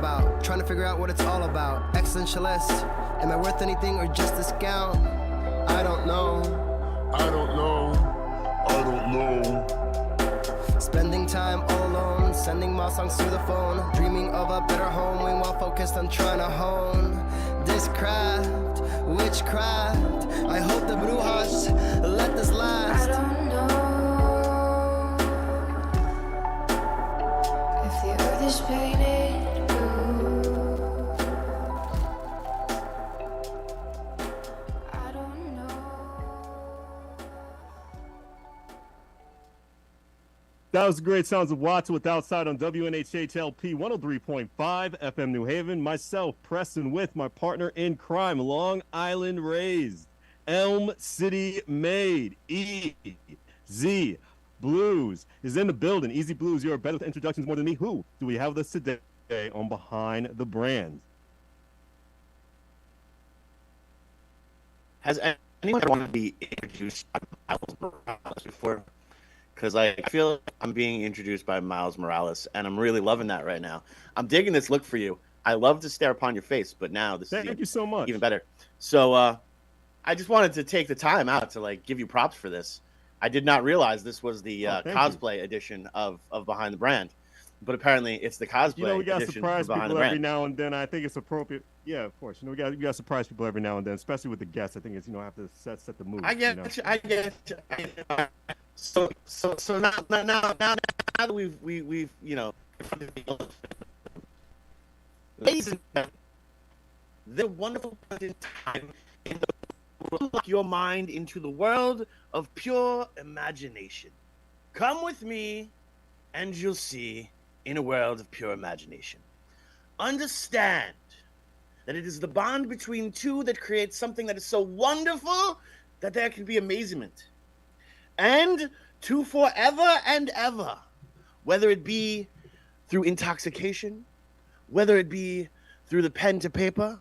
about. Trying to figure out what it's all about. Existentialist. Am I worth anything or just discount? I don't know. I don't know. I don't know. Spending time all alone, sending my songs through the phone, dreaming of a better home while focused on trying to hone this craft, witchcraft. I hope the brujas let this last. I don't know if the earth is painted blue. I don't know. That was the great sounds of Watts with Outside on WNHHLP 103.5 FM New Haven. Myself, Preston, with my partner in crime, Long Island raised, Elm City made, EZ Blues is in the building. Easy Blues, you're better with introductions more than me. Who do we have with us today on Behind the Brand? Has anyone wanted to be introduced by Miles Morales before? Because I feel like I'm being introduced by Miles Morales, and I'm really loving that right now. I'm digging this look for you. I love to stare upon your face, but now this Thank you so much. Even better. So I just wanted to take the time out to give you props for this. I did not realize this was the cosplay edition of Behind the Brand, but apparently it's the cosplay we got edition surprise of Behind the people Brand. every now and then. I think it's appropriate. Yeah, of course. We got to surprise people every now and then, especially with the guests. I think it's have to set the mood. I get you. I get you. So now that we've ladies and gentlemen, the wonderful point in time in the world, lock your mind into the world of pure imagination. Come with me, and you'll see in a world of pure imagination. Understand that it is the bond between two that creates something that is so wonderful that there can be amazement. And to forever and ever, whether it be through intoxication, whether it be through the pen to paper,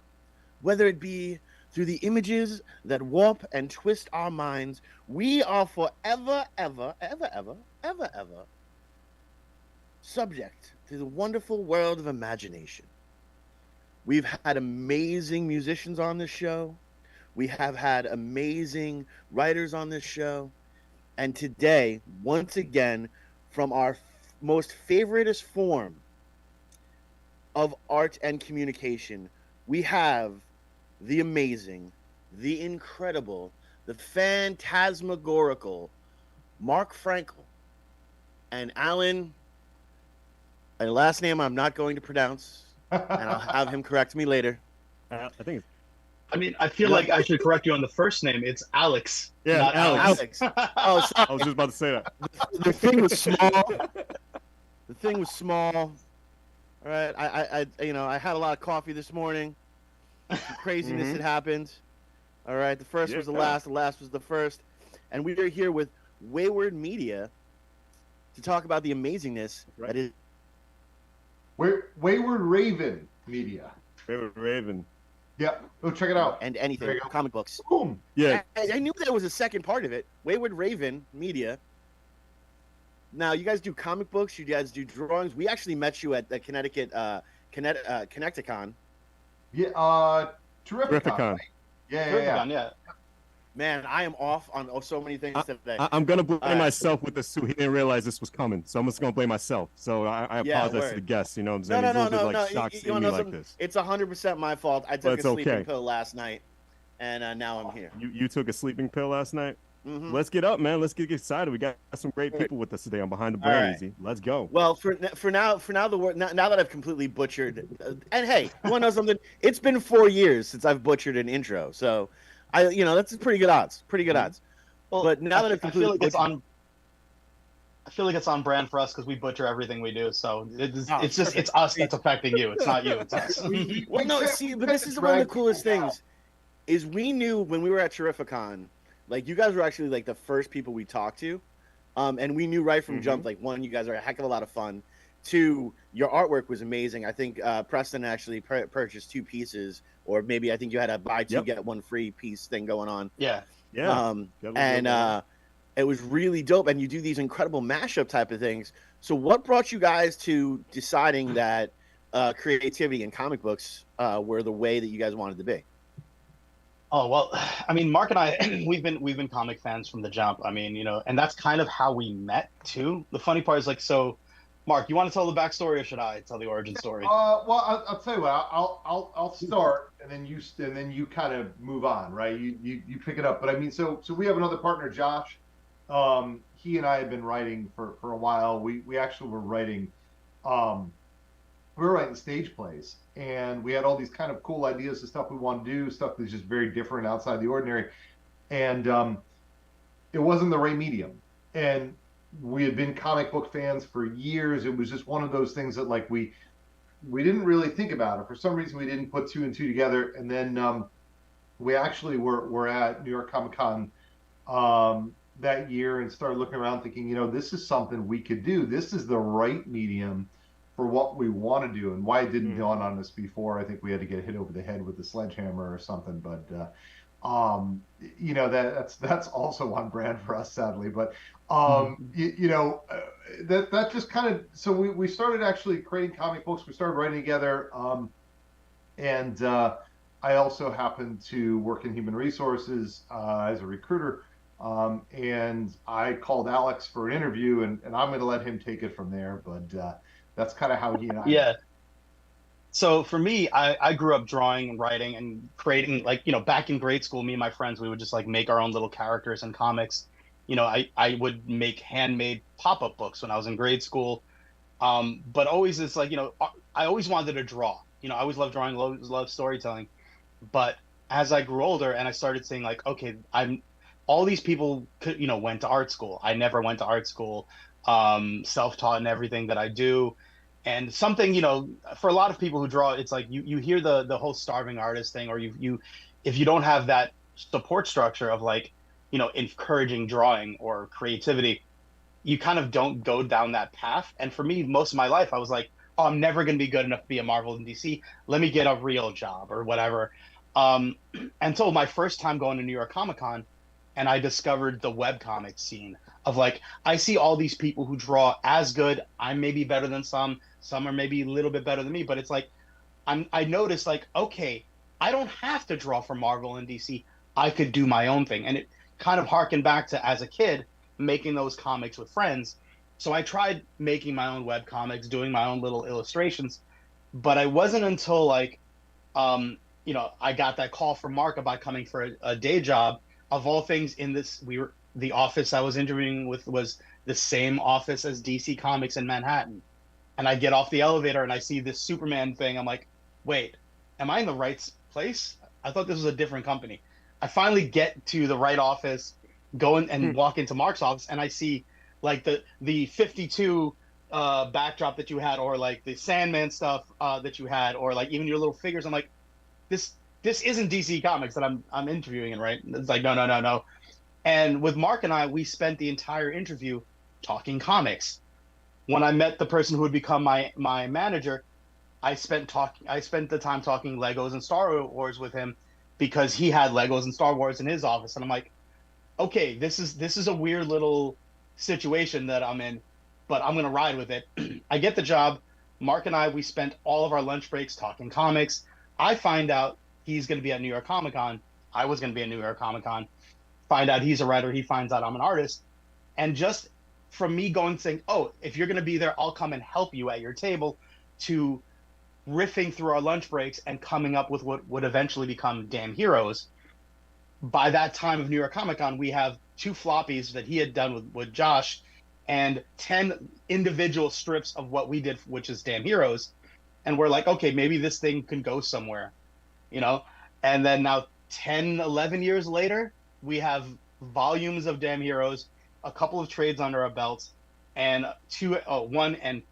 whether it be through the images that warp and twist our minds, we are forever, ever, ever, ever, ever, ever subject to the wonderful world of imagination. We've had amazing musicians on this show. We have had amazing writers on this show. And today, once again, from our most favoritist form of art and communication, we have the amazing, the incredible, the phantasmagorical Mark Frankel and Alan, a last name I'm not going to pronounce, and I'll have him correct me later. I think it's I feel like I should correct you on the first name. It's Alex. Yeah, not Alex. Oh, sorry. I was just about to say that. The thing was small. The thing was small. All right. I had a lot of coffee this morning. Some craziness had happened. All right. The first was the last. The last was the first. And we are here with Wayward Media to talk about the amazingness that is Wayward Raven Media. Wayward Raven. Yeah, go check it out. and anything, comic books. Boom. Yeah. I knew there was a second part of it. Wayward Raven Media. Now, you guys do comic books. You guys do drawings. We actually met you at the Connecticut Connecticon. Yeah, Terrificon. Terrificon. Yeah. Man, I am off on so many things today. I'm going to blame myself with this too. He didn't realize this was coming, so I'm just going to blame myself. So I apologize to the guests. You know what I'm saying? No. Shocked seeing me like this. It's 100% my fault. I took a sleeping pill last night, and now I'm here. You took a sleeping pill last night? Mm-hmm. Let's get up, man. Let's get excited. We got some great people with us today on Behind the Brand. Right. Easy. Let's go. Well, for now, now that I've completely butchered, and hey, you want to know something? It's been 4 years since I've butchered an intro, so that's pretty good odds. Pretty good odds. Well, but now that I've completely I feel like it's on brand for us because we butcher everything we do. So it's us that's affecting you. It's not you. It's us. Well, no, see, but this is one of the coolest things. Is we knew when we were at Terrificon, like you guys were actually like the first people we talked to, and we knew right from jump. Like one, you guys are a heck of a lot of fun. Two, your artwork was amazing. I think Preston actually purchased 2 pieces, or maybe I think you had a buy 2 get 1 free piece thing going on. Yeah. It was really dope. And you do these incredible mashup type of things. So what brought you guys to deciding that creativity in comic books were the way that you guys wanted to be? Oh well, I mean, Mark and I, we've been comic fans from the jump. I mean, and that's kind of how we met too. The funny part is like, so, Mark, you want to tell the backstory, or should I tell the origin story? Well, I'll tell you what. I'll start, and then you kind of move on, right? You pick it up. But I mean, so we have another partner, Josh. He and I have been writing for a while. We actually were writing. We were writing stage plays, and we had all these kind of cool ideas of stuff we want to do, stuff that's just very different outside the ordinary, and it wasn't the right medium. And we had been comic book fans for years. It was just one of those things that like we didn't really think about it. For some reason, we didn't put two and two together. And then we actually were at New York Comic Con that year and started looking around thinking, this is something we could do. This is the right medium for what we want to do. And why it didn't dawn on us before, I think we had to get hit over the head with a sledgehammer or something. But that's also on brand for us, sadly. But that just kind of, so we started actually creating comic books. We started writing together, and I also happened to work in human resources as a recruiter, and I called Alex for an interview, and I'm going to let him take it from there. But that's kind of how he and I. Yeah. So for me, I grew up drawing and writing and creating, like, back in grade school, me and my friends, we would just like make our own little characters in comics. I would make handmade pop-up books when I was in grade school. But always it's like, I always wanted to draw. I always loved drawing, loved storytelling. But as I grew older and I started saying like, okay, all these people went to art school. I never went to art school, self-taught in everything that I do. And something, for a lot of people who draw, it's like you hear the whole starving artist thing, or if you don't have that support structure of like, encouraging drawing or creativity, you kind of don't go down that path. And for me, most of my life, I was like, oh, I'm never going to be good enough to be a Marvel and DC. Let me get a real job or whatever. Until my first time going to New York Comic Con, and I discovered the webcomic scene of like, I see all these people who draw as good. I'm maybe better than some are maybe a little bit better than me, but it's like, I noticed like, okay, I don't have to draw for Marvel and DC. I could do my own thing. And it kind of harkened back to, as a kid, making those comics with friends. So I tried making my own web comics, doing my own little illustrations, but I wasn't until like, I got that call from Mark about coming for a day job. Of all things, the office I was interviewing with was the same office as DC Comics in Manhattan. And I get off the elevator and I see this Superman thing. I'm like, wait, am I in the right place? I thought this was a different company. I finally get to the right office, go in and walk into Mark's office, and I see like the 52 backdrop that you had, or like the Sandman stuff that you had, or like even your little figures. I'm like, this isn't DC Comics that I'm interviewing in, right? It's like, no. And with Mark and I, we spent the entire interview talking comics. When I met the person who would become my manager, I spent the time talking Legos and Star Wars with him, because he had Legos and Star Wars in his office. And I'm like, okay, this is a weird little situation that I'm in, but I'm going to ride with it. I get the job. Mark and I, we spent all of our lunch breaks talking comics. I find out he's going to be at New York Comic Con. I was going to be at New York Comic Con. Find out he's a writer. He finds out I'm an artist. And just from me going saying, oh, if you're going to be there, I'll come and help you at your table, to riffing through our lunch breaks and coming up with what would eventually become Damn Heroes. By that time of New York Comic Con, we have 2 floppies that he had done with Josh, and 10 individual strips of what we did, which is Damn Heroes. And we're like, okay, maybe this thing can go somewhere, And then now 10, 11 years later, we have volumes of Damn Heroes, a couple of trades under our belts, and one and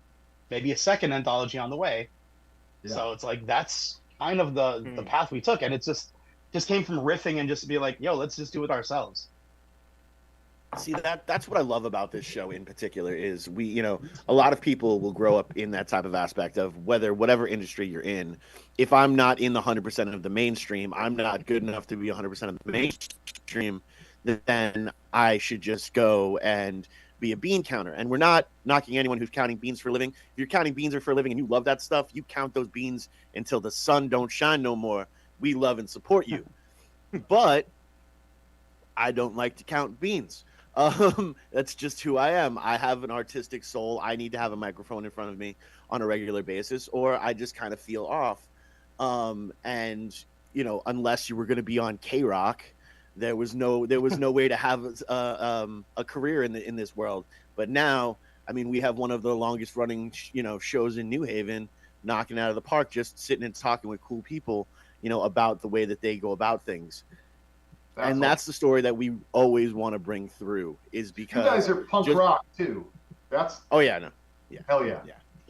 maybe a second anthology on the way. Yeah. So it's like, that's kind of the path we took. And it just came from riffing and just be like, yo, let's just do it ourselves. See, that's what I love about this show in particular is a lot of people will grow up in that type of aspect of whatever industry you're in. If I'm not in the 100% of the mainstream, I'm not good enough to be 100% of the mainstream, then I should just go and be a bean counter. And we're not knocking anyone who's counting beans for a living. If you're counting beans for a living and you love that stuff, you count those beans until the sun don't shine no more. We love and support you. But I don't like to count beans. That's just who I am. I have an artistic soul. I need to have a microphone in front of me on a regular basis, or I just kind of feel off. And you know, unless you were going to be on K-Rock, there was no way to have a career in this world. But now, I mean, we have one of the longest running shows in New Haven, knocking out of the park, just sitting and talking with cool people, about the way that they go about things. That's the story that we always want to bring through, is because you guys are punk rock too. That's hell yeah. I don't know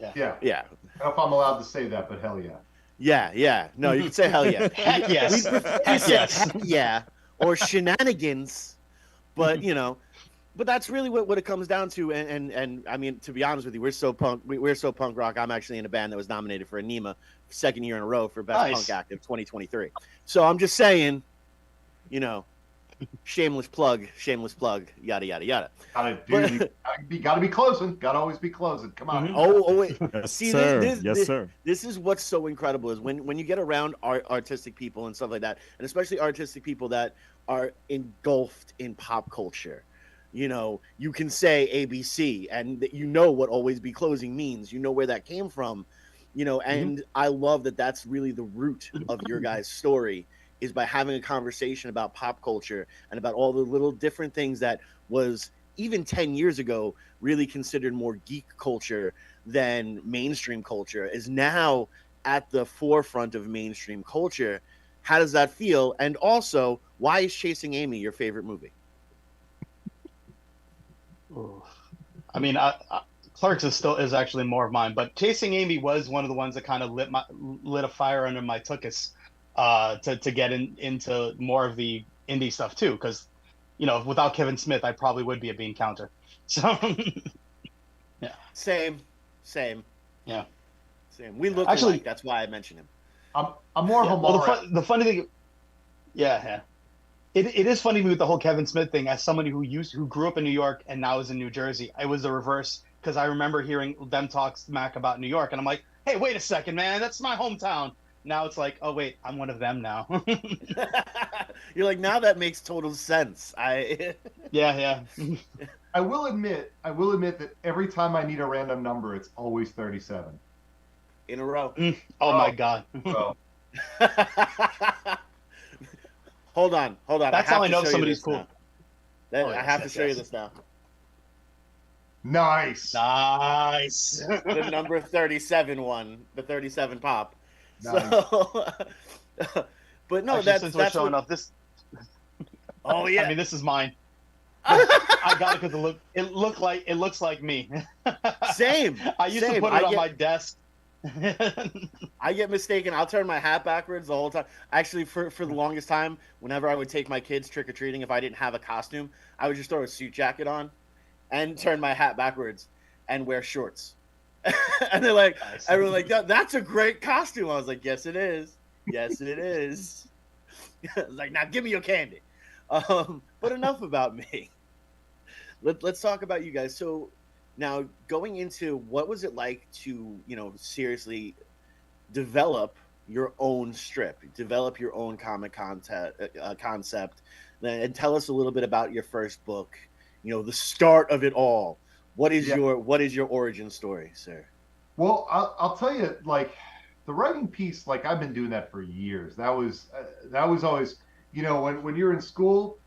if I'm allowed to say that, but hell yeah. Yeah. No, you can say hell yeah. Heck yes. Heck yes. Yeah. Or shenanigans. But but that's really what it comes down to. And I mean, to be honest with you, we're so punk rock. I'm actually in a band that was nominated for a NEMA second year in a row for Best Punk Act of 2023. So I'm just saying, shameless plug, yada yada yada. Gotta be closing. Gotta always be closing. Come on. Oh wait. Yes, See, sir. Sir. This is what's so incredible, is when you get around artistic people and stuff like that, and especially artistic people that are engulfed in pop culture. You can say ABC, and what always be closing means. Where that came from. And I love that that's really the root of your guys' story, is by having a conversation about pop culture and about all the little different things that was, even 10 years ago, really considered more geek culture than mainstream culture, is now at the forefront of mainstream culture. How does that feel? And also, why is Chasing Amy your favorite movie? I mean, Clerks is actually more of mine, but Chasing Amy was one of the ones that kind of lit a fire under my tuchus to get into more of the indie stuff too, because without Kevin Smith, I probably would be a bean counter. So yeah, same. Yeah, same. We look alike. That's why I mentioned him. I'm more well, the funny thing, yeah. It is funny with the whole Kevin Smith thing. As somebody who grew up in New York and now is in New Jersey, I was the reverse, because I remember hearing them talk smack about New York, and I'm like, hey, wait a second, man, that's my hometown. Now it's like, oh wait, I'm one of them now. You're like, now that makes total sense. Yeah. I will admit that every time I need a random number, it's always 37 in a row. Oh my god. Hold on. That's how I know somebody's cool. I have to show you this now. Nice. The number 37 one, the 37 pop. Nice. So, but no, actually, since we're showing off this. Oh yeah. I mean, this is mine. I got it because it looks like me. Same. I used to put it on my desk. I get mistaken. I'll turn my hat backwards the whole time. Actually, for the longest time, whenever I would take my kids trick-or-treating, if I didn't have a costume, I would just throw a suit jacket on and turn my hat backwards and wear shorts. And they're like, everyone like, that's a great costume. I was like, yes, it is. Yes, it is. I was like, now give me your candy. But enough about me. Let's talk about you guys. So now, going into, what was it like to, seriously develop your own strip, develop your own comic concept, and tell us a little bit about your first book, the start of it all. What is your origin story, sir? Well, I'll tell you, like, the writing piece, like, I've been doing that for years. That was always, when you're in school,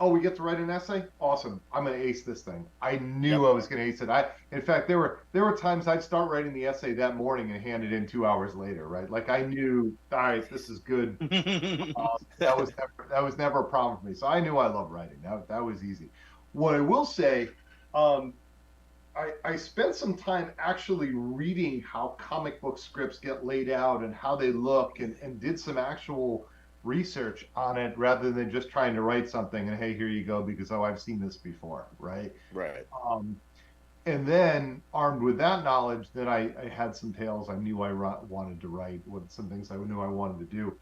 oh, we get to write an essay? Awesome. I'm going to ace this thing. I knew I was going to ace it. In fact, there were times I'd start writing the essay that morning and hand it in 2 hours later, right? Like, I knew, all right, this is good. That was never a problem for me. So I knew I loved writing. That was easy. What I will say, I spent some time actually reading how comic book scripts get laid out and how they look, and did some actual research on it rather than just trying to write something and, hey, here you go, because I've seen this before, right? And then, armed with that knowledge, then I had some tales I knew I wanted to write, with some things I knew I wanted to do.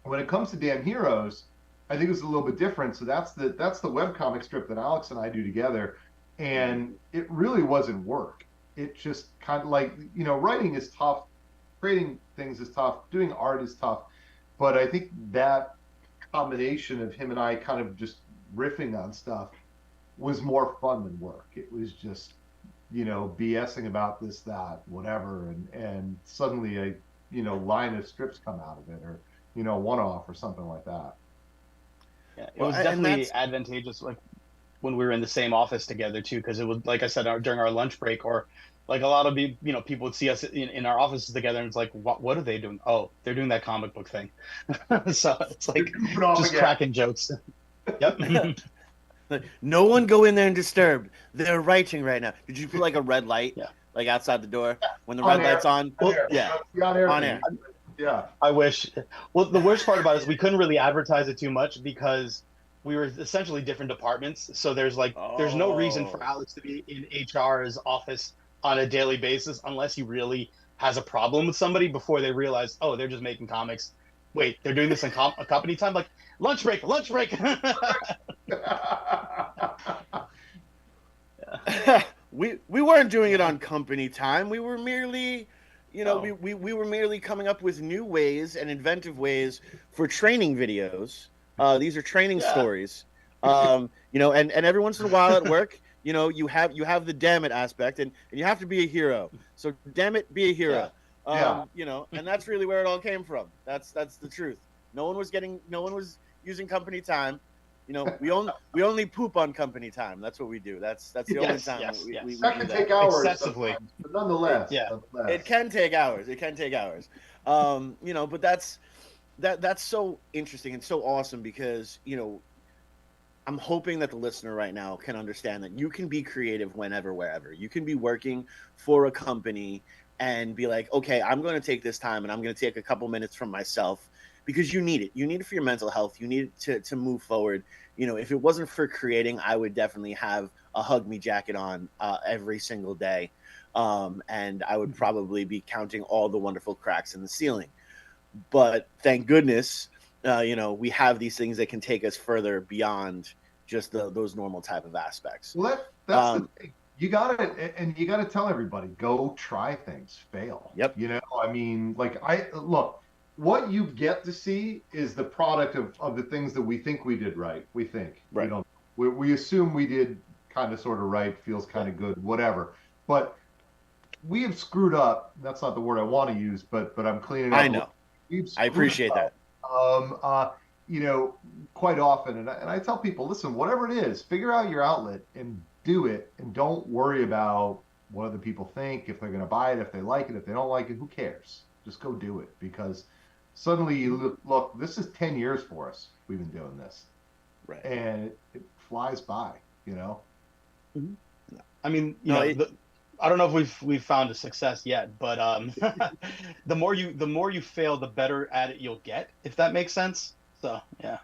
When it comes to Damn Heroes, I think it's a little bit different. So that's the webcomic strip that Alex and I do together. and it really wasn't work. It just kind of like, writing is tough, creating things is tough, doing art is tough, but I think that combination of him and I kind of just riffing on stuff was more fun than work. It was just, BSing about this, that, whatever, and suddenly line of strips come out of it, or one off or something like that. Yeah, it Well, was and definitely that's- advantageous, like when we were in the same office together too, because it was like I said during our lunch break, or like a lot of people would see us in our offices together, and it's like, what are they doing? Oh, they're doing that comic book thing. So it's like Goofing off just again. cracking jokes. Yep. No one go in there and disturb. They're writing right now. Did you put like a red light, Yeah. like outside the door when the On red air. light's on? On air. Yeah, That's the on air on thing. air. Yeah. I wish. Well, the worst part about it is we couldn't really advertise it too much because we were essentially different departments. So there's no reason for Oh. Alex to be in HR's office on a daily basis unless he really has a problem with somebody before they realize, oh, they're just making comics. Wait, they're doing this in company time? Like, lunch break. we weren't doing it on company time. We were merely, Oh. we were merely coming up with new ways and inventive ways for training videos. These are training Yeah. stories. And every once in a while at work, you have the damn it aspect, and you have to be a hero. So damn it, be a hero. And that's really where it all came from. That's the truth. No one was using company time. We only poop on company time. That's what we do. That's the only Yes, time yes, we yes. do That can that. take hours Excessively. sometimes, but nonetheless. Yeah. nonetheless. It can take hours. But that's so interesting and so awesome because, I'm hoping that the listener right now can understand that you can be creative whenever, wherever. You can be working for a company and be like, okay, I'm going to take this time and I'm going to take a couple minutes from myself because you need it. You need it for your mental health. You need it to move forward. If it wasn't for creating, I would definitely have a hug me jacket on every single day. And I would probably be counting all the wonderful cracks in the ceiling. But thank goodness, we have these things that can take us further beyond just those normal type of aspects. Well, that's the thing. You gotta tell everybody, go try things, fail. Yep. I mean, like look, what you get to see is the product of the things that we think we did right. We think. Right. We assume we did kind of sort of right, feels kind of good, whatever. But we have screwed up. That's not the word I want to use, but I'm cleaning up. I know. We've I appreciate screwed that. up, quite often, and I tell people, listen, whatever it is, figure out your outlet and do it, and don't worry about what other people think, if they're going to buy it, if they like it, if they don't like it, who cares? Just go do it, because suddenly you look, this is 10 years for us. We've been doing this, Right. and it flies by, I mean, No, I don't know if we've found a success yet, but the more you fail, the better at it you'll get, if that makes sense. So yeah.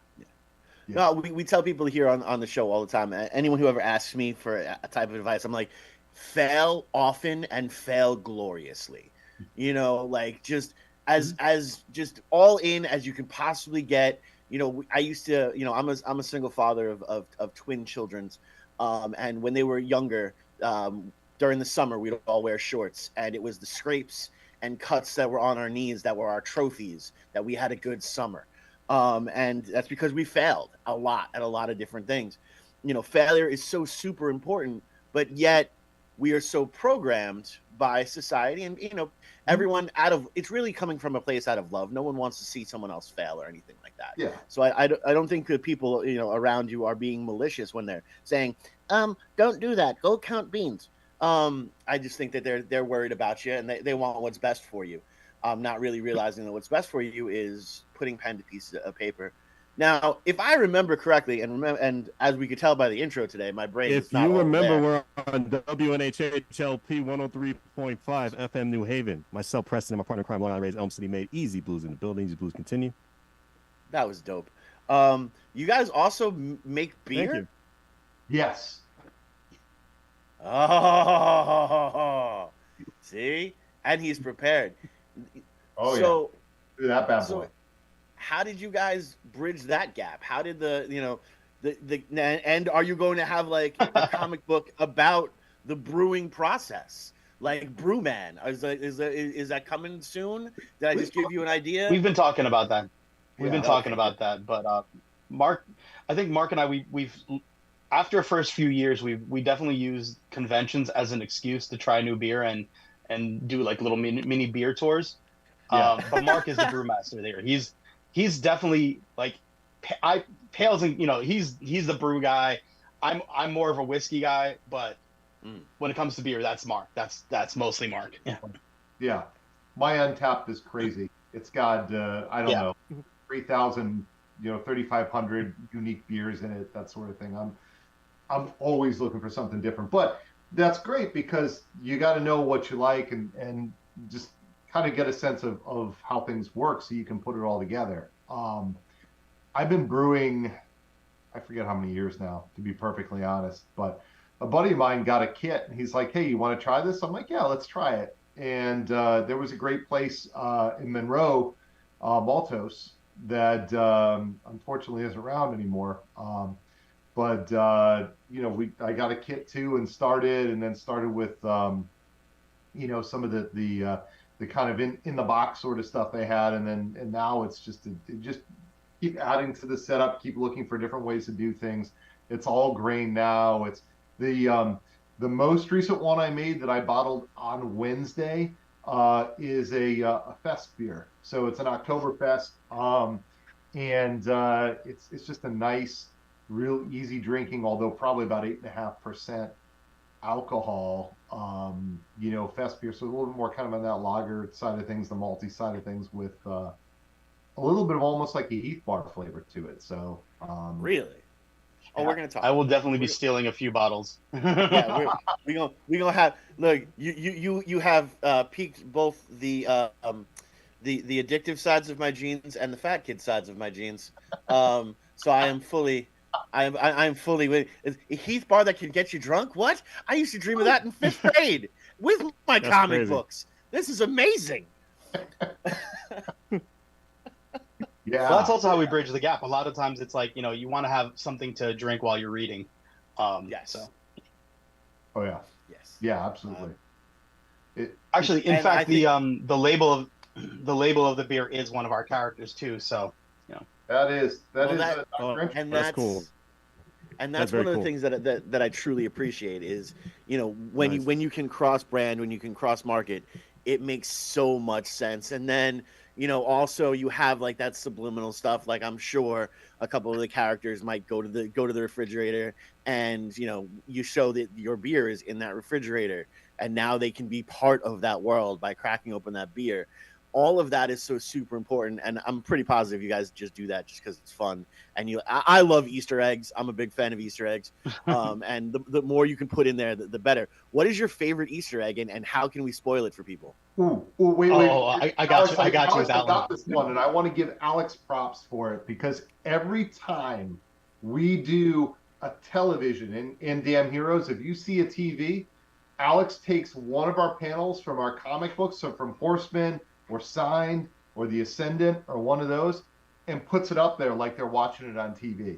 No, we tell people here on the show all the time. Anyone who ever asks me for a type of advice, I'm like, fail often and fail gloriously. Like just as just all in as you can possibly get. I used to, I'm a single father of twin children's, and when they were younger, during the summer we'd all wear shorts, and it was the scrapes and cuts that were on our knees that were our trophies that we had a good summer. And that's because we failed a lot at a lot of different things. Failure is so super important, but yet we are so programmed by society, and everyone it's really coming from a place out of love. No one wants to see someone else fail or anything like that. Yeah. So I don't think that people around you are being malicious when they're saying, don't do that, go count beans. I just think that they're worried about you, and they want what's best for you. Not really realizing that what's best for you is putting pen to piece of paper. Now, if I remember correctly, and as we could tell by the intro today, my brain If is not you all remember, there. we're on WNHHLP 103.5 FM New Haven. Myself, Preston, and my partner in crime, Long Island Raised, Elm City made Easy Blues in the building. Easy Blues continue. That was dope. You guys also make beer? Thank you. Yes. Oh, see? And he's prepared. Oh, So, Do that bad boy. how did you guys bridge that gap? How did And are you going to have like a comic book about the brewing process, like Brewman? Is that coming soon? Did I just give you an idea? We've been talking about that. We've been talking okay. about that, but Mark, I think Mark and I, we've after the first few years, we definitely used conventions as an excuse to try new beer and do like little mini beer tours. But Mark is the brewmaster there. He's definitely like Pales, and he's the brew guy. I'm more of a whiskey guy, but when it comes to beer, that's Mark. That's mostly Mark. Yeah, my Untapped is crazy. It's got I don't know, 3,000, 3,500 unique beers in it, that sort of thing. I'm always looking for something different, but that's great because you got to know what you like and just kind of get a sense of how things work so you can put it all together. I've been brewing, I forget how many years now, to be perfectly honest, but a buddy of mine got a kit and he's like, hey, you want to try this? I'm like, yeah, let's try it. And there was a great place in Monroe, Maltos, that unfortunately isn't around anymore. But I got a kit too and started with some of the kind of in the box sort of stuff they had, and now it's just keep adding to the setup, keep looking for different ways to do things. It's all grain now. It's the most recent one I made that I bottled on Wednesday is a fest beer. So it's an Oktoberfest, and it's just a nice, real easy drinking, although probably about 8.5% alcohol, fest beer. So a little bit more kind of on that lager side of things, the malty side of things, with a little bit of almost like a Heath bar flavor to it. So really. Oh, we're gonna talk. I will definitely be stealing a few bottles. Yeah, we gonna have. Look, you have piqued both the addictive sides of my genes and the fat kid sides of my genes. So I am fully with a Heath bar that can get you drunk. What? I used to dream of that in 5th grade with my comic books. This is amazing. Yeah, well, that's also how we bridge the gap. A lot of times it's like, you want to have something to drink while you're reading. Yes. So. Oh yeah. Yes. Yeah, absolutely. Actually, in fact, the label of the beer is one of our characters too. So, that's cool. And that's one of the things that I truly appreciate is, when you can cross brand, when you can cross market, it makes so much sense. And then, also you have like that subliminal stuff. Like I'm sure a couple of the characters might go to the refrigerator and, you show that your beer is in that refrigerator and now they can be part of that world by cracking open that beer. All of that is so super important, and I'm pretty positive you guys just do that just because it's fun. And I love Easter eggs. I'm a big fan of Easter eggs, and the more you can put in there, the better. What is your favorite Easter egg, and how can we spoil it for people? Wait. I got you. I got you with that one. This one, and I want to give Alex props for it because every time we do a television in Damn Heroes, if you see a TV, Alex takes one of our panels from our comic books, so from Horseman or Signed or The Ascendant or one of those, and puts it up there like they're watching it on TV.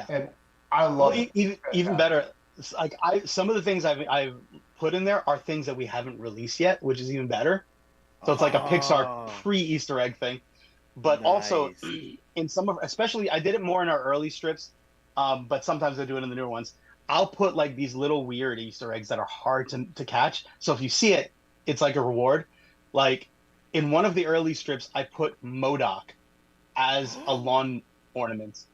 And I love it. Even better, like some of the things I've put in there are things that we haven't released yet, which is even better. So it's like a Pixar pre-Easter egg thing. But also in some of, especially I did it more in our early strips, but sometimes I do it in the newer ones. I'll put like these little weird Easter eggs that are hard to catch. So if you see it, it's like a reward. Like in one of the early strips, I put MODOK as a lawn ornament.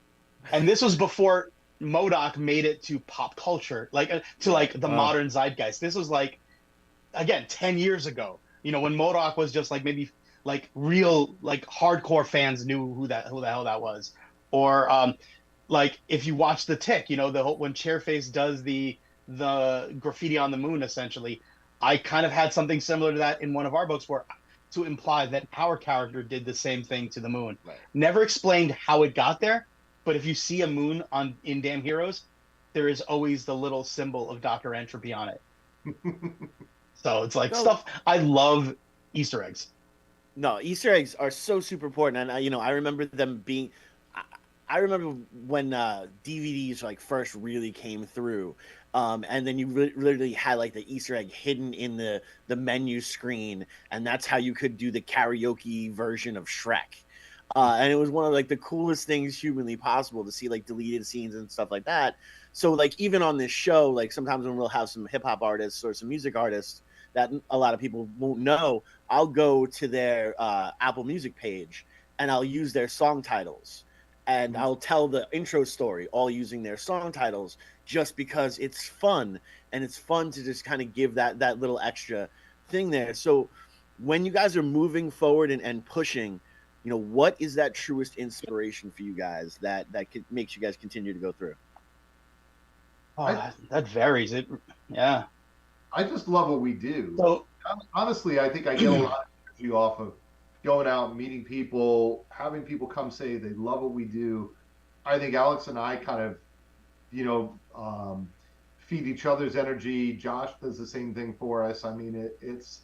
And this was before MODOK made it to pop culture, to the modern zeitgeist. This was like, again, 10 years ago, when MODOK was just like maybe like real, like hardcore fans knew who the hell that was. Or like if you watch The Tick, when Chairface does the graffiti on the moon, essentially, I kind of had something similar to that in one of our books to imply that our character did the same thing to the moon. Right. Never explained how it got there, but if you see a moon in Damn Heroes, there is always the little symbol of Dr. Entropy on it. So it's like stuff. I love Easter eggs. No, Easter eggs are so super important. And, I remember them being... I remember when DVDs like first really came through, and then you literally had like the Easter egg hidden in the menu screen, and that's how you could do the karaoke version of Shrek. And it was one of like the coolest things humanly possible to see like deleted scenes and stuff like that. So like even on this show, like sometimes when we'll have some hip hop artists or some music artists that a lot of people won't know, I'll go to their Apple Music page and I'll use their song titles. And I'll tell the intro story all using their song titles just because it's fun. And it's fun to just kind of give that little extra thing there. So when you guys are moving forward and pushing, you know, what is that truest inspiration for you guys that makes you guys continue to go through? Oh, that varies. Yeah. I just love what we do. So Honestly, I think I get a lot of energy off of going out, meeting people, having people come say they love what we do. I think Alex and I kind of, feed each other's energy. Josh does the same thing for us. I mean, it's,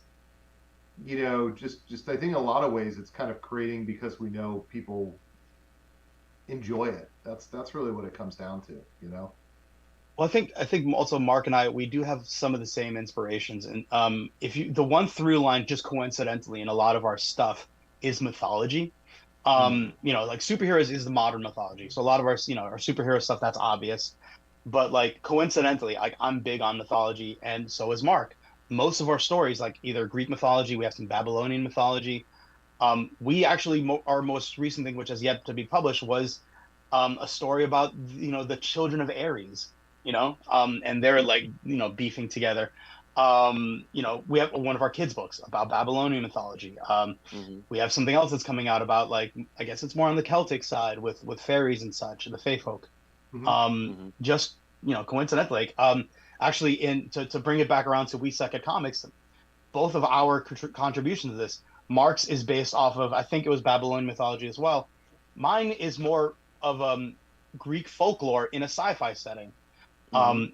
just I think in a lot of ways it's kind of creating because we know people enjoy it. That's really what it comes down to, Well, I think also Mark and I, we do have some of the same inspirations, and the one through line just coincidentally in a lot of our stuff is mythology. Like superheroes is the modern mythology, so a lot of our our superhero stuff, that's obvious, but like coincidentally, like I'm big on mythology, and so is Mark. Most of our stories, like either Greek mythology, we have some Babylonian mythology. We actually our most recent thing, which has yet to be published, was a story about the children of Ares. And they're like, beefing together. We have one of our kids' books about Babylonian mythology. We have something else that's coming out about, like, I guess it's more on the Celtic side with fairies and such, the fae folk. Just, coincidentally, actually, to bring it back around to We Suck at Comics, both of our contributions to this, Mark's is based off of, I think it was Babylonian mythology as well. Mine is more of Greek folklore in a sci-fi setting.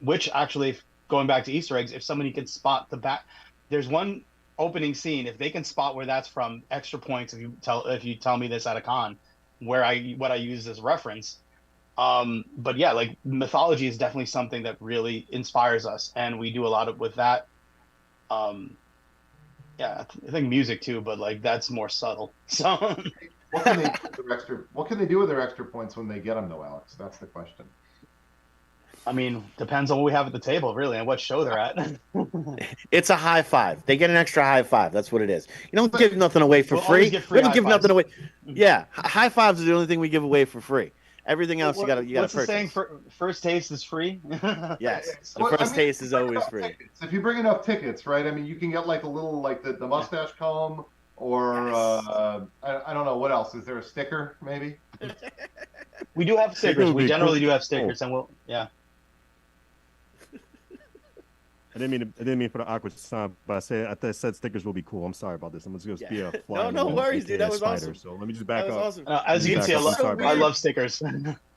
Which actually, going back to Easter eggs, if somebody can spot there's one opening scene. If they can spot where that's from, extra points. If you tell me this at a con, what I use as reference. But yeah, like mythology is definitely something that really inspires us, and we do a lot with that. Yeah, I think music too, but like that's more subtle. So, what can they do with their extra points when they get them, though, Alex? That's the question. I mean, depends on what we have at the table, really, and what show they're at. It's a high five. They get an extra high five. That's what it is. You don't give nothing away for free. We don't give nothing away. Yeah, high fives is the only thing we give away for free. Everything else you got to purchase. What's the saying? First taste is free. Yes, the first taste is always free. Tickets. If you bring enough tickets, right? I mean, you can get like a little, like the mustache comb, or I don't know what else. Is there a sticker? Maybe. We do have stickers. We generally do have stickers, and yeah. I didn't mean for the awkward sound, but I said stickers will be cool. I'm sorry about this. I'm just gonna be a fly. No worries, dude. That was spider, awesome. So let me just back up. Awesome. As you can see, I love stickers.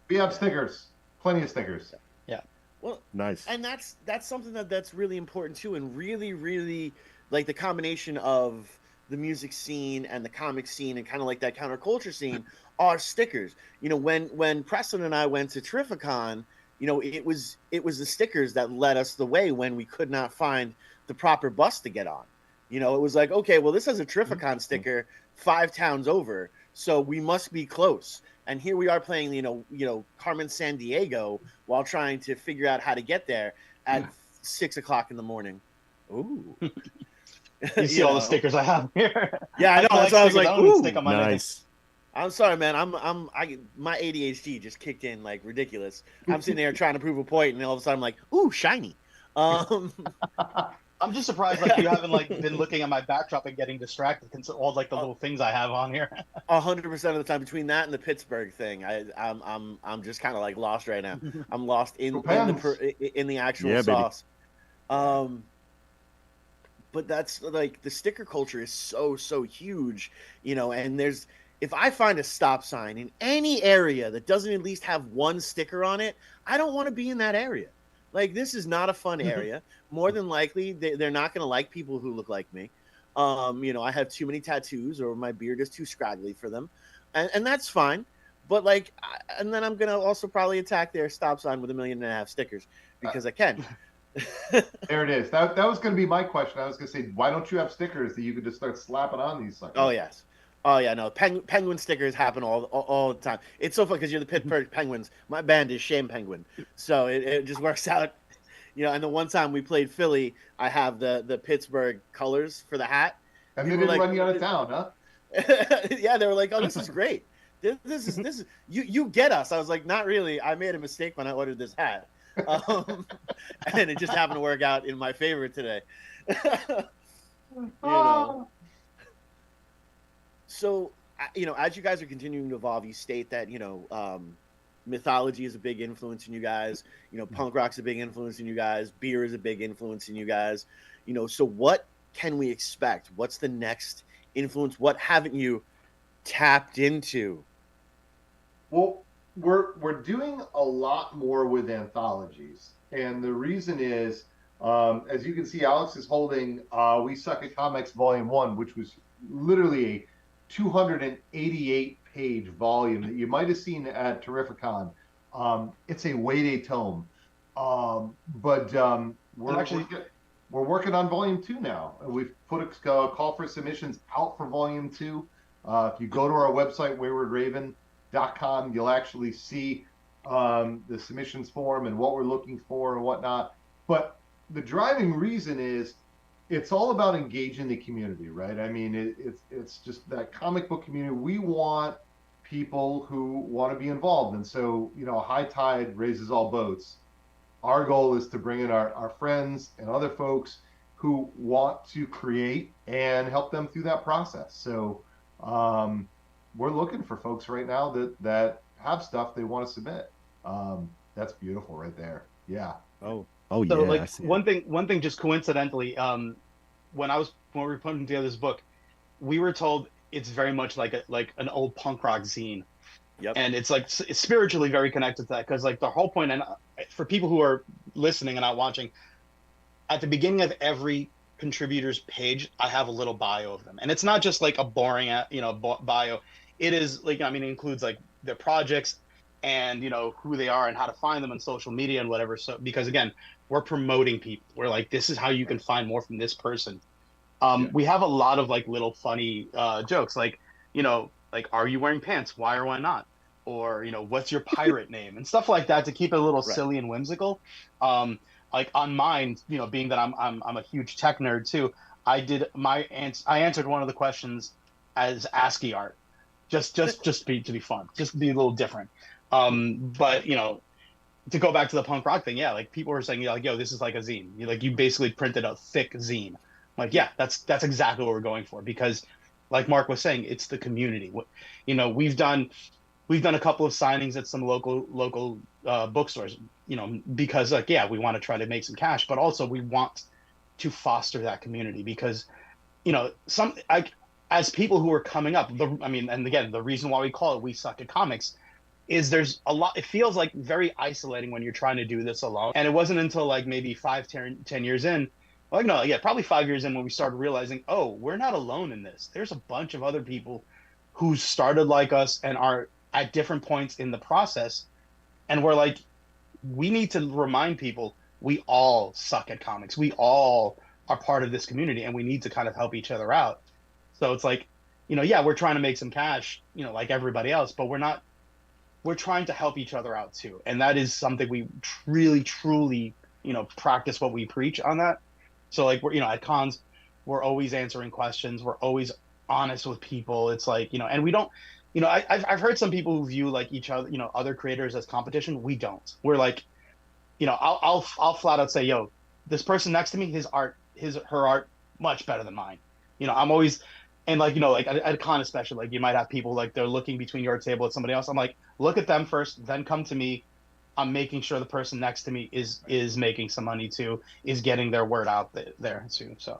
We have stickers, plenty of stickers. Yeah. Well, nice. And that's something that's really important too, and really, really like the combination of the music scene and the comic scene and kind of like that counterculture scene are stickers. When Preston and I went to Terrificon, it was the stickers that led us the way when we could not find the proper bus to get on. It was like, okay, well, this has a Terrificon sticker 5 towns over, so we must be close. And here we are playing, Carmen San Diego while trying to figure out how to get there at 6 o'clock in the morning. Ooh. You see all the stickers I have here. Yeah, I know. That's why I was like, ooh, nice. I'm sorry, man. My ADHD just kicked in like ridiculous. I'm sitting there trying to prove a point, and all of a sudden I'm like, ooh, shiny. I'm just surprised like you haven't like been looking at my backdrop and getting distracted because all like the little things I have on here. 100% of the time between that and the Pittsburgh thing, I'm just kind of like lost right now. I'm lost in the actual sauce. Baby. But that's like the sticker culture is so huge, and if I find a stop sign in any area that doesn't at least have one sticker on it, I don't want to be in that area. Like, this is not a fun area. More than likely, they're not going to like people who look like me. I have too many tattoos or my beard is too scraggly for them. And that's fine. But like, and then I'm gonna also probably attack their stop sign with 1.5 million stickers because I can. There it is. That was going to be my question. I was going to say, why don't you have stickers that you could just start slapping on these suckers? Oh yes. Oh yeah, no. Penguin stickers happen all the time. It's so fun because you're the Pittsburgh Penguins. My band is Shame Penguin, so it just works out. You know, and the one time we played Philly, I have the Pittsburgh colors for the hat. And they People didn't like- run you out of town, huh? Yeah, they were like, "Oh, this is great. This is you get us." I was like, "Not really. I made a mistake when I ordered this hat, and it just happened to work out in my favor today." You know. So, you know, as you guys are continuing to evolve, you state that, you know, mythology is a big influence in you guys. You know, punk rock's a big influence in you guys. Beer is a big influence in you guys. You know, so what can we expect? What's the next influence? What haven't you tapped into? Well, we're doing a lot more with anthologies, and the reason is, as you can see, Alex is holding "We Suck at Comics" Volume 1, which was literally a 288-page volume that you might have seen at Terrificon. It's a weight A tome, but we're working on Volume 2 now. We've put a call for submissions out for Volume 2. If you go to our website, waywardraven.com, you'll actually see the submissions form and what we're looking for and whatnot. But the driving reason is it's all about engaging the community, right? I mean, it's just that comic book community. We want people who want to be involved. And so, you know, high tide raises all boats. Our goal is to bring in our friends and other folks who want to create and help them through that process. So we're looking for folks right now that have stuff they want to submit. That's beautiful right there. Yeah. Oh So yeah. I like see one thing just coincidentally, when we were putting together this book, we were told it's very much like an old punk rock zine. Yep. And it's like it's spiritually very connected to that, because like the whole point, and for people who are listening and not watching, at the beginning of every contributor's page, I have a little bio of them, and it's not just like a boring bio. It is like, I mean, it includes like their projects and, you know, who they are and how to find them on social media and whatever. So because again, we're promoting people. We're like, this is how you can find more from this person. We have a lot of like little funny jokes, like, you know, like, are you wearing pants? Why or why not? Or, you know, what's your pirate name? And stuff like that to keep it a little silly and whimsical. Like on mine, you know, being that I'm a huge tech nerd too, I answered one of the questions as ASCII art, just to be fun, just to be a little different. But you know, to go back to the punk rock thing, yeah, like people were saying, like, yo, this is like a zine. You basically printed a thick zine. Like, yeah, that's exactly what we're going for, because like Mark was saying, it's the community. You know, we've done a couple of signings at some local bookstores, you know, because like, yeah, we want to try to make some cash, but also we want to foster that community, because, you know, as people who are coming up, and again, the reason why we call it We Suck at Comics is there's a lot, it feels like very isolating when you're trying to do this alone. And it wasn't until like maybe 10 years in, like, no, yeah, probably 5 years in, when we started realizing, oh, we're not alone in this. There's a bunch of other people who started like us and are at different points in the process. And we're like, we need to remind people we all suck at comics. We all are part of this community, and we need to kind of help each other out. So it's like, you know, yeah, we're trying to make some cash, you know, like everybody else, but we're trying to help each other out too. And that is something we really, truly, you know, practice what we preach on that. So like, we're, you know, at cons, we're always answering questions. We're always honest with people. It's like, you know, and we don't, you know, I've heard some people who view like each other, you know, other creators as competition. We don't. We're like, you know, I'll flat out say, yo, this person next to me, her art, much better than mine. You know, I'm always, and like, you know, like at a con especially, like you might have people like they're looking between your table at somebody else. I'm like, look at them first, then come to me. I'm making sure the person next to me is making some money too, is getting their word out there too. So,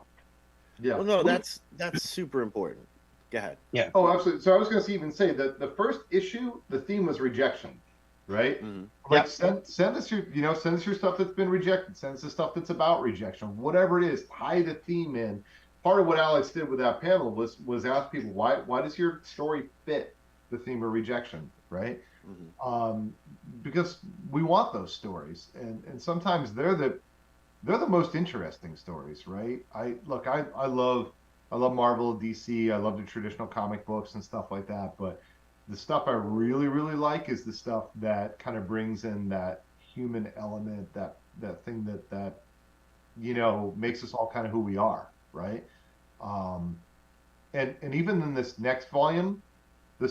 yeah. Well, no, that's super important. Go ahead. Yeah. Oh, absolutely. So I was going to even say that the first issue, the theme was rejection, right? Mm-hmm. Like send us your stuff that's been rejected. Send us the stuff that's about rejection, whatever it is. Tie the theme in. Part of what Alex did with that panel was ask people why does your story fit the theme of rejection, right? Mm-hmm. Because we want those stories, and sometimes they're the most interesting stories, right? I love Marvel, DC. I love the traditional comic books and stuff like that. But the stuff I really, really like is the stuff that kind of brings in that human element, that thing that makes us all kind of who we are, right? Um, and even in this next volume, the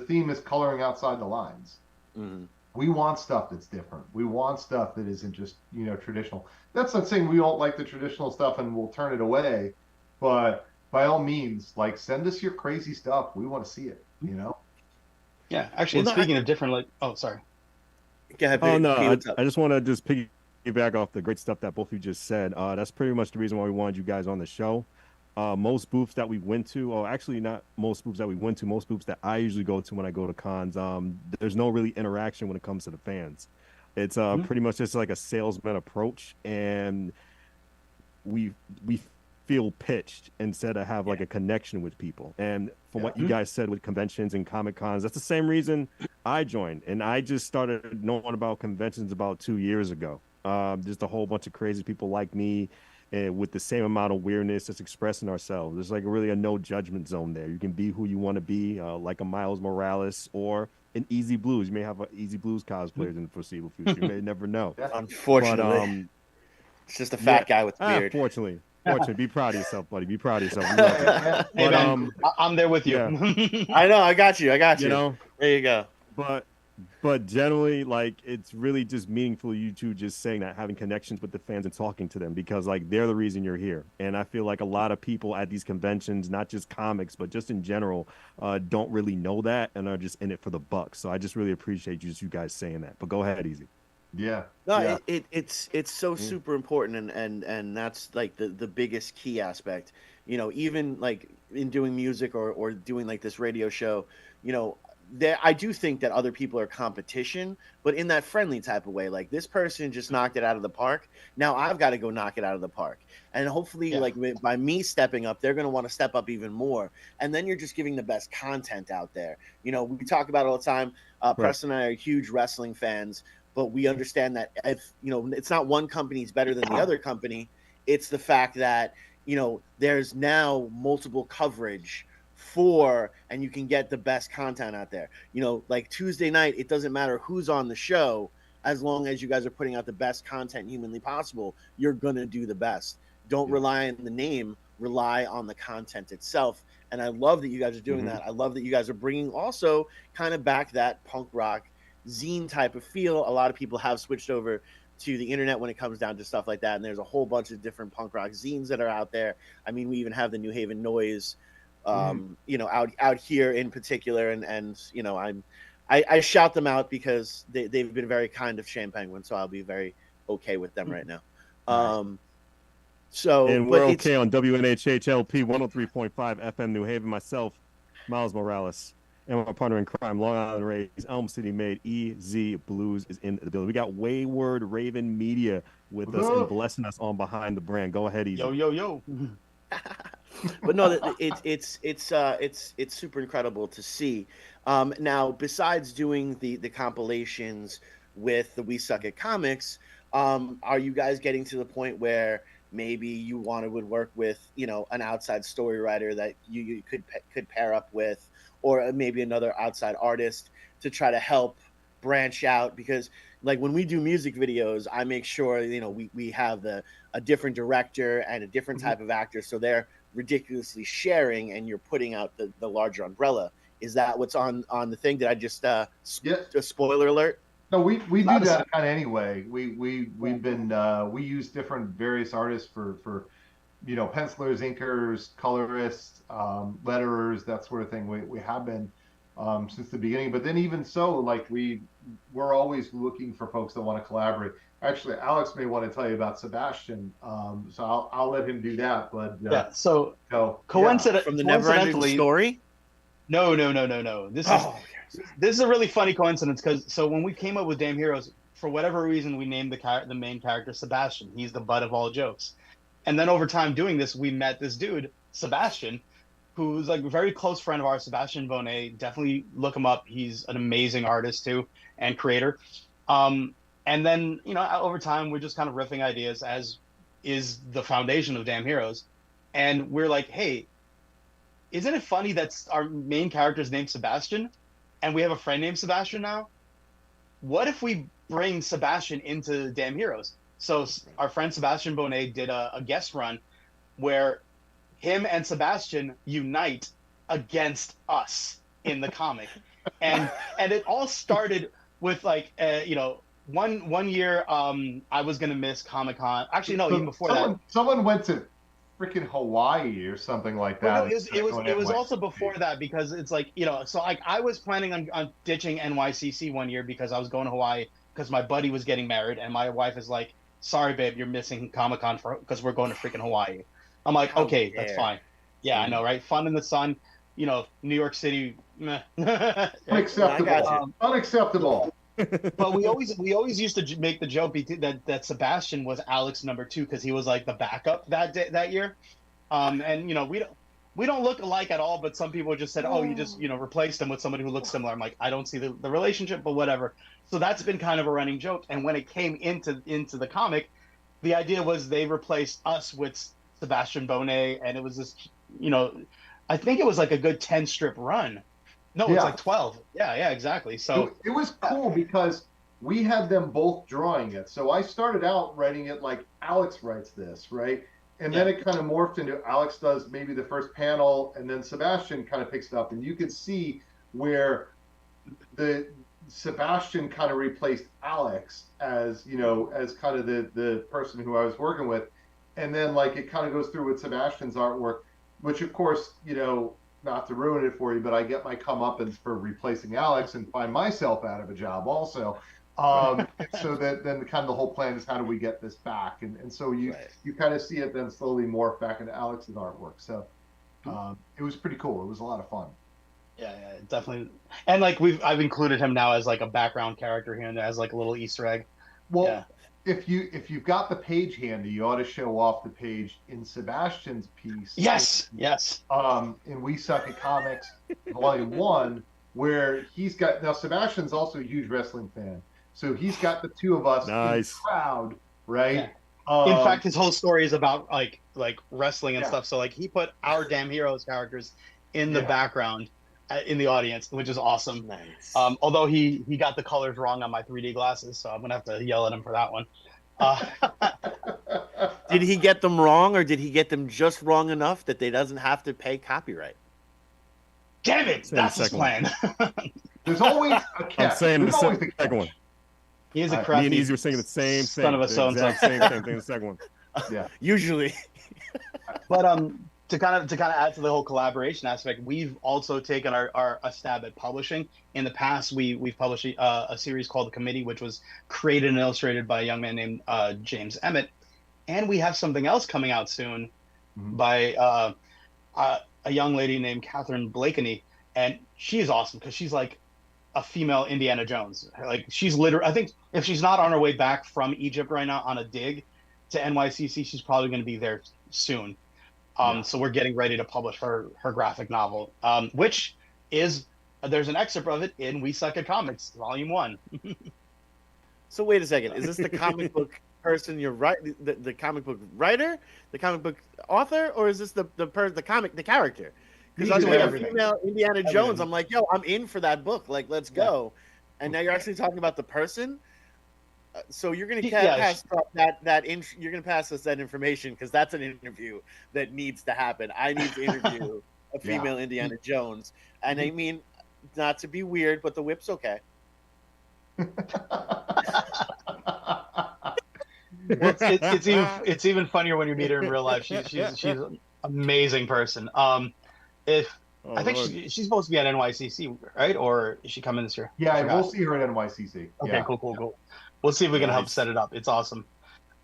theme is coloring outside the lines. Mm-hmm. We want stuff that's different. We want stuff that isn't just traditional. That's not saying we don't like the traditional stuff and we'll turn it away, but by all means, like, send us your crazy stuff. We want to see it. Yeah, actually, Well, and speaking of different, like, oh, sorry. Go ahead, Oh no, P, what's up? I just want to just piggyback off the great stuff that both of you just said. That's pretty much the reason why we wanted you guys on the show. Most booths that we went to, or actually not most booths that we went to, most booths that I usually go to when I go to cons, there's no really interaction when it comes to the fans. It's pretty much just like a salesman approach, and we feel pitched instead of have like a connection with people. And from what you guys said with conventions and comic cons, that's the same reason I joined. And I just started knowing about conventions about 2 years ago. Just a whole bunch of crazy people like me, and with the same amount of weirdness, just expressing ourselves. There's like really a no judgment zone there. You can be who you want to be, like a Miles Morales or an Easy Blues. You may have Easy Blues cosplayers in the foreseeable future. You may never know. Unfortunately, But, it's just a fat guy with a beard. Fortunately, be proud of yourself, buddy. Be proud of yourself. We love you. Hey, But, man, I'm there with you. I know. I got you. you know, There you go. but generally, like, it's really just meaningful, you two just saying that, having connections with the fans and talking to them, because like they're the reason you're here. And I feel like a lot of people at these conventions, not just comics but just in general, don't really know that and are just in it for the buck. So I just really appreciate you guys saying that. But go ahead, Easy. Yeah. No, Yeah. it's so super important, and that's like the biggest key aspect. Even like in doing music or doing like this radio show, I do think that other people are competition, but in that friendly type of way. Like, this person just knocked it out of the park. Now I've got to go knock it out of the park. And hopefully, like, by me stepping up, they're going to want to step up even more. And then you're just giving the best content out there. We talk about it all the time. Preston and I are huge wrestling fans, but we understand that if, it's not one company's better than the other company. It's the fact that, there's now multiple coverage and you can get the best content out there. Like Tuesday night, it doesn't matter who's on the show, as long as you guys are putting out the best content humanly possible, you're gonna do the best. Don't rely on the name, rely on the content itself. And I love that you guys are doing that. I love that you guys are bringing also kind of back that punk rock zine type of feel. A lot of people have switched over to the internet when it comes down to stuff like that, and there's a whole bunch of different punk rock zines that are out there. I mean, we even have the New Haven Noise out here in particular, and I shout them out because they've been very kind of Shane Penguin, so I'll be very okay with them right now. And we're okay on WNHHLP 103.5 FM New Haven. Myself, Miles Morales, and my partner in crime, Long Island Rays, Elm City made EZ Blues is in the building. We got Wayward Raven Media with us and blessing us on Behind the Brand. Go ahead, EZ. Yo. But no, it's super incredible to see. Now, besides doing the compilations with the We Suck at Comics, are you guys getting to the point where maybe you would work with an outside story writer that you could pair up with, or maybe another outside artist to try to help branch out? Because like when we do music videos, I make sure we have a different director and a different type of actor, so they're ridiculously sharing, and you're putting out the larger umbrella. Is that what's on the thing? Did I just a spoiler alert? No, we do that kind of anyway. We use different various artists for pencilers, inkers, colorists, letterers, that sort of thing. We have been since the beginning. But then even so, like we're always looking for folks that want to collaborate. Actually, Alex may want to tell you about Sebastian, so I'll let him do that. But coincidentally, from the Neverending Story. No. This is a really funny coincidence, because when we came up with Damn Heroes, for whatever reason, we named the main character Sebastian. He's the butt of all jokes. And then over time doing this, we met this dude, Sebastian, who's like a very close friend of ours, Sebastian Bonet. Definitely look him up. He's an amazing artist too and creator. And then, over time, we're just kind of riffing ideas, as is the foundation of Damn Heroes. And we're like, hey, isn't it funny that our main character is named Sebastian and we have a friend named Sebastian now? What if we bring Sebastian into Damn Heroes? So our friend Sebastian Bonet did a guest run where him and Sebastian unite against us in the comic. And it all started with one year I was gonna miss Comic-Con. Actually, no, even before that. Someone went to freaking Hawaii or something like that. Well, no, it was also before that, because it's like, so like I was planning on ditching NYCC one year because I was going to Hawaii because my buddy was getting married, and my wife is like, sorry babe, you're missing Comic-Con because we're going to freaking Hawaii. I'm like, okay, that's fine. Yeah, I know, right? Fun in the sun, New York City, meh. Unacceptable. Unacceptable. But we always used to make the joke that Sebastian was Alex number 2 because he was like the backup that year. And we don't look alike at all, but some people just said, oh, you just replaced him with somebody who looks similar. I'm like, I don't see the relationship, but whatever. So that's been kind of a running joke. And when it came into the comic, the idea was they replaced us with Sebastian Bonet, and it was this, I think it was like a good 10 strip run. No, it's like 12. Yeah, exactly. So it was cool because we had them both drawing it. So I started out writing it like Alex writes this, right? And then it kind of morphed into Alex does maybe the first panel, and then Sebastian kind of picks it up. And you could see where the Sebastian kind of replaced Alex as, as kind of the person who I was working with. And then like it kind of goes through with Sebastian's artwork, which of course, not to ruin it for you, but I get my comeuppance for replacing Alex and find myself out of a job also. So that then kind of the whole plan is how do we get this back? And so you kind of see it then slowly morph back into Alex's artwork. So it was pretty cool. It was a lot of fun. Yeah, definitely. And like I've included him now as like a background character here and there as like a little Easter egg. Well, if you've got the page handy, you ought to show off the page in Sebastian's piece. Yes. In We Suck at Comics, Volume 1, where he's got, now Sebastian's also a huge wrestling fan, so he's got the two of us in the crowd, right? Yeah. In fact, his whole story is about like wrestling and stuff. So like he put our Damn Heroes characters in the background in the audience, which is awesome. Nice. Although he got the colors wrong on my 3D glasses, so I'm gonna have to yell at him for that one. Did he get them wrong, or did he get them just wrong enough that they doesn't have to pay copyright? Damn it! That's his plan. There's always a catch. I'm saying the second one. He is a crafty. Me and Easy were singing the same thing. Son of a so-and-so. Same thing. The second one. Yeah. Usually. But to kind of add to the whole collaboration aspect, we've also taken a stab at publishing. In the past, we've published a series called The Committee, which was created and illustrated by a young man named James Emmett, and we have something else coming out soon by a young lady named Catherine Blakeney, and she is awesome because she's like a female Indiana Jones. Like she's literally, I think if she's not on her way back from Egypt right now on a dig to NYCC, she's probably going to be there soon. So we're getting ready to publish her graphic novel, which is, there's an excerpt of it in We Suck at Comics, Volume 1. So wait a second. Is this the comic book person you're writing, the comic book writer, the comic book author, or is this the character? Because I was like, a female Indiana Jones. I'm like, yo, I'm in for that book. Like, let's go. And now you're actually talking about the person. So you're going to pass you're going to pass us that information because that's an interview that needs to happen. I need to interview a female Indiana Jones, and I mean, not to be weird, but the whip's okay. It's even funnier when you meet her in real life. She's an amazing person. I think she's supposed to be at NYCC, right? Or is she coming this year? Yeah, we'll see her at NYCC. Okay, cool. We'll see if we can help set it up. It's awesome.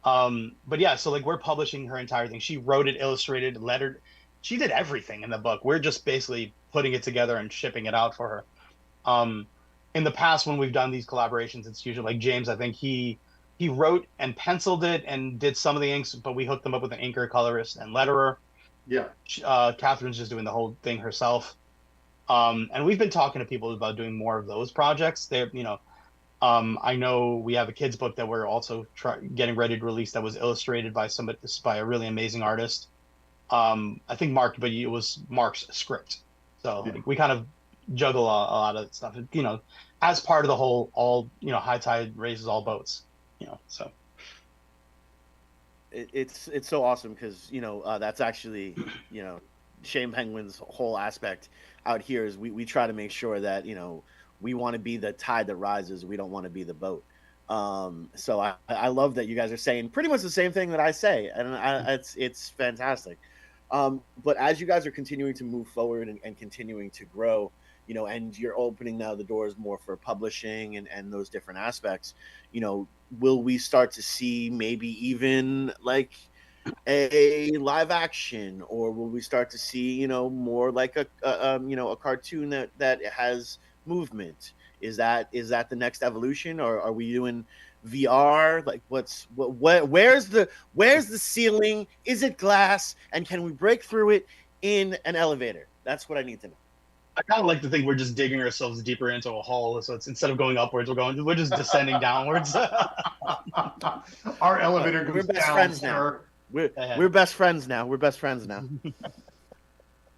But yeah, so like we're publishing her entire thing. She wrote it, illustrated, lettered. She did everything in the book. We're just basically putting it together and shipping it out for her. In the past, when we've done these collaborations, it's usually like James. I think he wrote and penciled it and did some of the inks, but we hooked them up with an inker, colorist, and letterer. Yeah. Catherine's just doing the whole thing herself. And we've been talking to people about doing more of those projects. They're, I know we have a kids book that we're also getting ready to release that was illustrated by by a really amazing artist. I think Mark, but it was Mark's script. So Yeah. we kind of juggle a lot of stuff, as part of the whole, high tide raises all boats, so. It's so awesome because that's actually Shane Penguin's whole aspect out here is we try to make sure that we want to be the tide that rises, we don't want to be the boat. So I love that you guys are saying pretty much the same thing that I say, and it's fantastic. But as you guys are continuing to move forward and continuing to grow, and you're opening now the doors more for publishing and those different aspects, will we start to see maybe even like a live action, or will we start to see more like a cartoon that has movement? Is that the next evolution, or are we doing VR? Like where's the ceiling? Is it glass, and can we break through it in an elevator? That's what I need to know. I kind of like to think we're just digging ourselves deeper into a hole. So it's, instead of going upwards, we're just descending downwards. Our elevator goes We're best down, friends now. sir. We're best friends now. We're best friends now.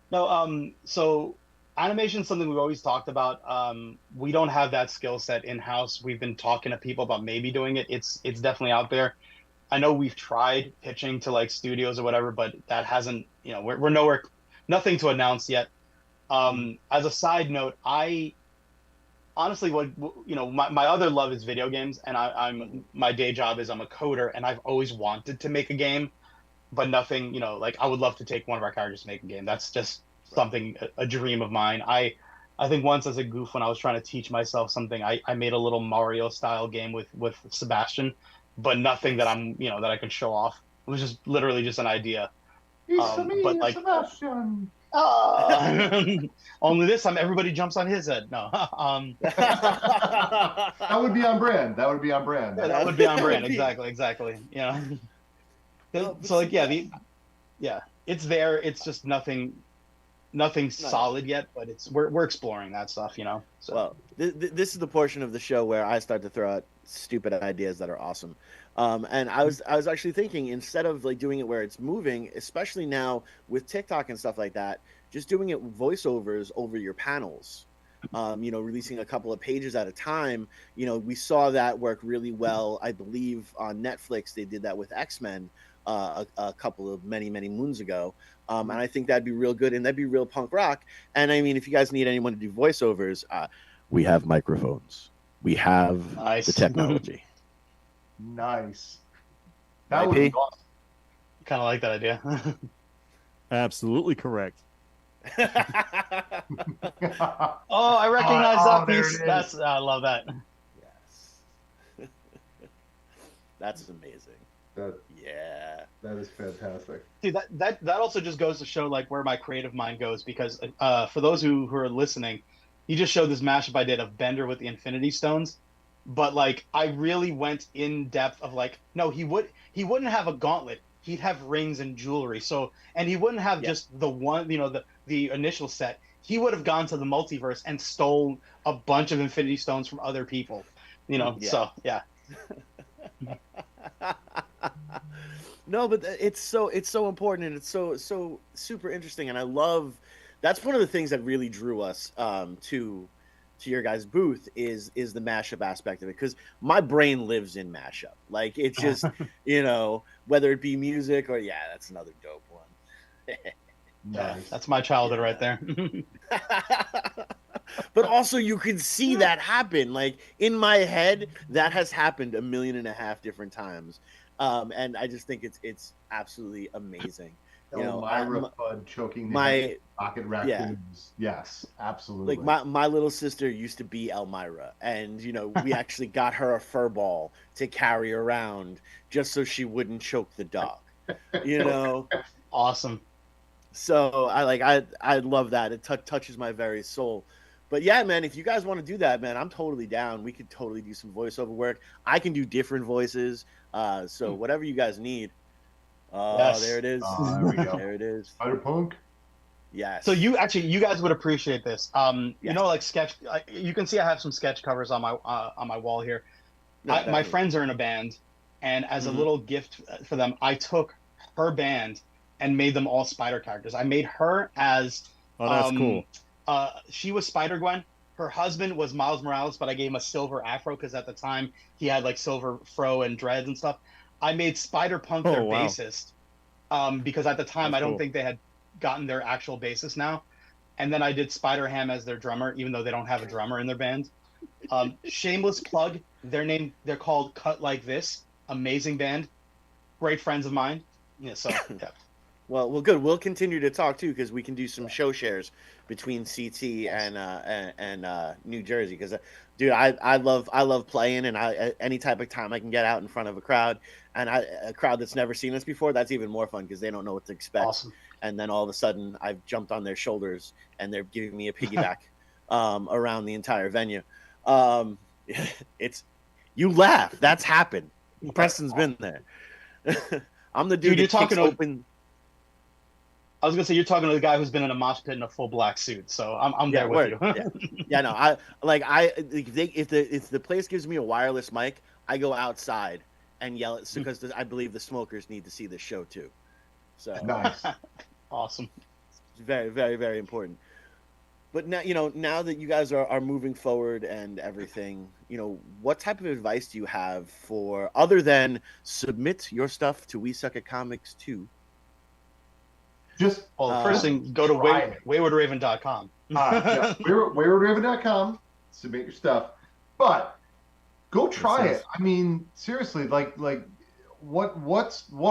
No, so animation is something we've always talked about. We don't have that skill set in house. We've been talking to people about maybe doing it. It's definitely out there. I know we've tried pitching to like studios or whatever, but that hasn't. We're nowhere, nothing to announce yet. As a side note, I honestly, my other love is video games, and my day job is I'm a coder, and I've always wanted to make a game, but nothing, like I would love to take one of our characters to make a game. That's just something, a dream of mine. I think once as a goof, when I was trying to teach myself something, I made a little Mario style game with Sebastian, but nothing that that I could show off. It was just literally just an idea. But like, Sebastian. only this time everybody jumps on his head. No, That would be on brand. That would be on brand. yeah, that would be on brand. Exactly. Yeah. So like, it's there. It's just nothing solid yet, but we're exploring that stuff. So. Well, this is the portion of the show where I start to throw out stupid ideas that are awesome. And I was actually thinking, instead of like doing it where it's moving, especially now with TikTok and stuff like that, just doing it voiceovers over your panels. Releasing a couple of pages at a time. We saw that work really well. I believe on Netflix they did that with X-Men a couple of many moons ago. And I think that'd be real good, and that'd be real punk rock. And I mean, if you guys need anyone to do voiceovers, we have microphones. We have Nice. the technology. Nice. That would be awesome. Kind of like that idea. Absolutely correct. Oh, I recognize that there piece. it is. I love that. Yes. That's amazing. That is fantastic. See, that also just goes to show like where my creative mind goes, because for those who are listening, he just showed this mashup I did of Bender with the Infinity Stones, but like I really went in depth of like, no, he wouldn't have a gauntlet. He'd have rings and jewelry. So, and he wouldn't have just the one, the initial set. He would have gone to the multiverse and stole a bunch of Infinity Stones from other people, So yeah. No, but it's so important, and it's so super interesting, and I love. That's one of the things that really drew us to your guys' booth is the mashup aspect of it, because my brain lives in mashup. Like it's just whether it be music or that's another dope one. Nice. That's my childhood right there. But also you can see that happen. Like in my head, that has happened 1.5 million different times. And I just think it's absolutely amazing. Elmira Fudd choking my pocket raccoons. Yes, absolutely. Like my little sister used to be Elmira, and we actually got her a fur ball to carry around just so she wouldn't choke the dog. Awesome. So I love that. It touches my very soul. But yeah, man, if you guys want to do that, man, I'm totally down. We could totally do some voiceover work. I can do different voices. So whatever you guys need. Oh, Yes. there it is. There we go. There it is. Spider-Punk. Yes. So you guys would appreciate this. You Yes. know, like sketch. You can see I have some sketch covers on my wall here. No, My definitely. friends are in a band, and as Mhm. a little gift for them, I took her band and made them all Spider characters. I made her as Oh, that's cool. she was Spider-Gwen. Her husband was Miles Morales, but I gave him a silver afro because at the time he had like silver fro and dreads and stuff. I made Spider-Punk their Oh, wow. bassist because at the time That's I don't cool. think they had gotten their actual bassist now. And then I did Spider-Ham as their drummer, even though they don't have a drummer in their band. Shameless plug, they're called Cut Like This. Amazing band. Great friends of mine. Yeah, so yeah. Well, good. We'll continue to talk too because we can do some show shares between CT and New Jersey. Because, dude, I love playing, and any type of time I can get out in front of a crowd, and a crowd that's never seen us before, that's even more fun because they don't know what to expect. Awesome. And then all of a sudden, I've jumped on their shoulders, and they're giving me a piggyback around the entire venue. It's you laugh. That's happened. Preston's been there. I'm the dude. Dude, you're that talking kicks to- open. I was gonna say you're talking to the guy who's been in a mosh pit in a full black suit, so I'm there with you. Yeah, no, if the place gives me a wireless mic, I go outside and yell it because I believe the smokers need to see this show too. So Nice. Awesome. it's very, very, very important. But now that you guys are moving forward and everything, what type of advice do you have for other than submit your stuff to We Suck at Comics 2? Just Well, first thing, go to try it. waywardraven.com. yeah, waywardraven.com. Submit your stuff, but go try sense. it. I mean, seriously, like what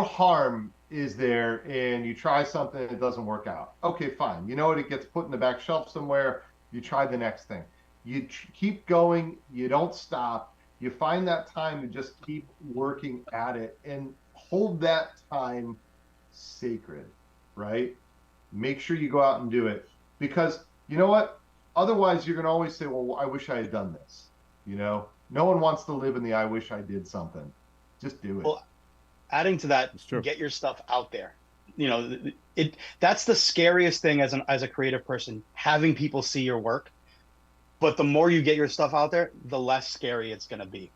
harm is there in you try something and it doesn't work out? Okay, fine. You know what? It gets put in the back shelf somewhere. You try the next thing. You keep going. You don't stop. You find that time to just keep working at it and hold that time sacred, right? Make sure you go out and do it, because you know what? Otherwise, you're going to always say, well, I wish I had done this. No one wants to live in the I wish I did something. Just do it. Well, adding to that, It's true. get your stuff out there. That's the scariest thing as a creative person, having people see your work. But the more you get your stuff out there, the less scary it's going to be.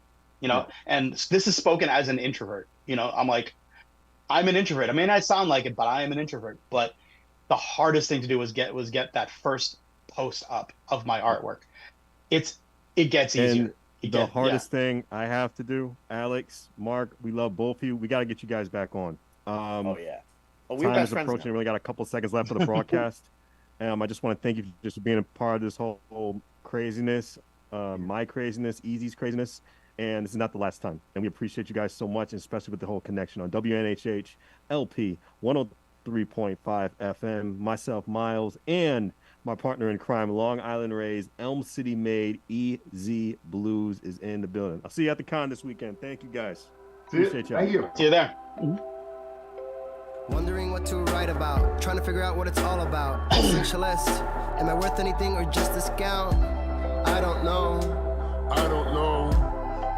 And this is spoken as an introvert. I'm an introvert. I mean, I sound like it, but I am an introvert. But the hardest thing to do was get that first post up of my artwork. It gets easier. And the hardest thing I have to do, Alex, Mark, we love both of you. We got to get you guys back on. Oh yeah. Oh, we're Time best is friends approaching. now. We only got a couple seconds left for the broadcast. I just want to thank you just for being a part of this whole craziness, my craziness, Easy's craziness. And this is not the last time. And we appreciate you guys so much, and especially with the whole connection on WNHH LP 103.5 FM. Myself, Miles, and my partner in crime, Long Island Raised, Elm City made, EZ Blues is in the building. I'll see you at the con this weekend. Thank you guys. See you. Appreciate y'all. Thank you. See you there. Wondering what to write about, trying to figure out what it's all about. Essentialist, am I worth anything or just a scout? I don't know. I don't know.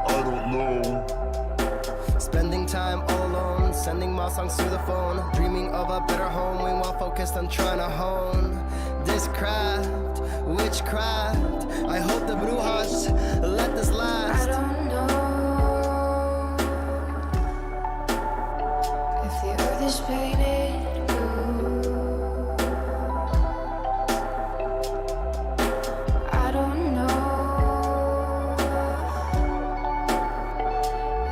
I don't know. Spending time all alone, sending my songs through the phone, dreaming of a better home while focused on trying to hone this craft, witchcraft. I hope the brujas let this I last. don't know if the earth is painted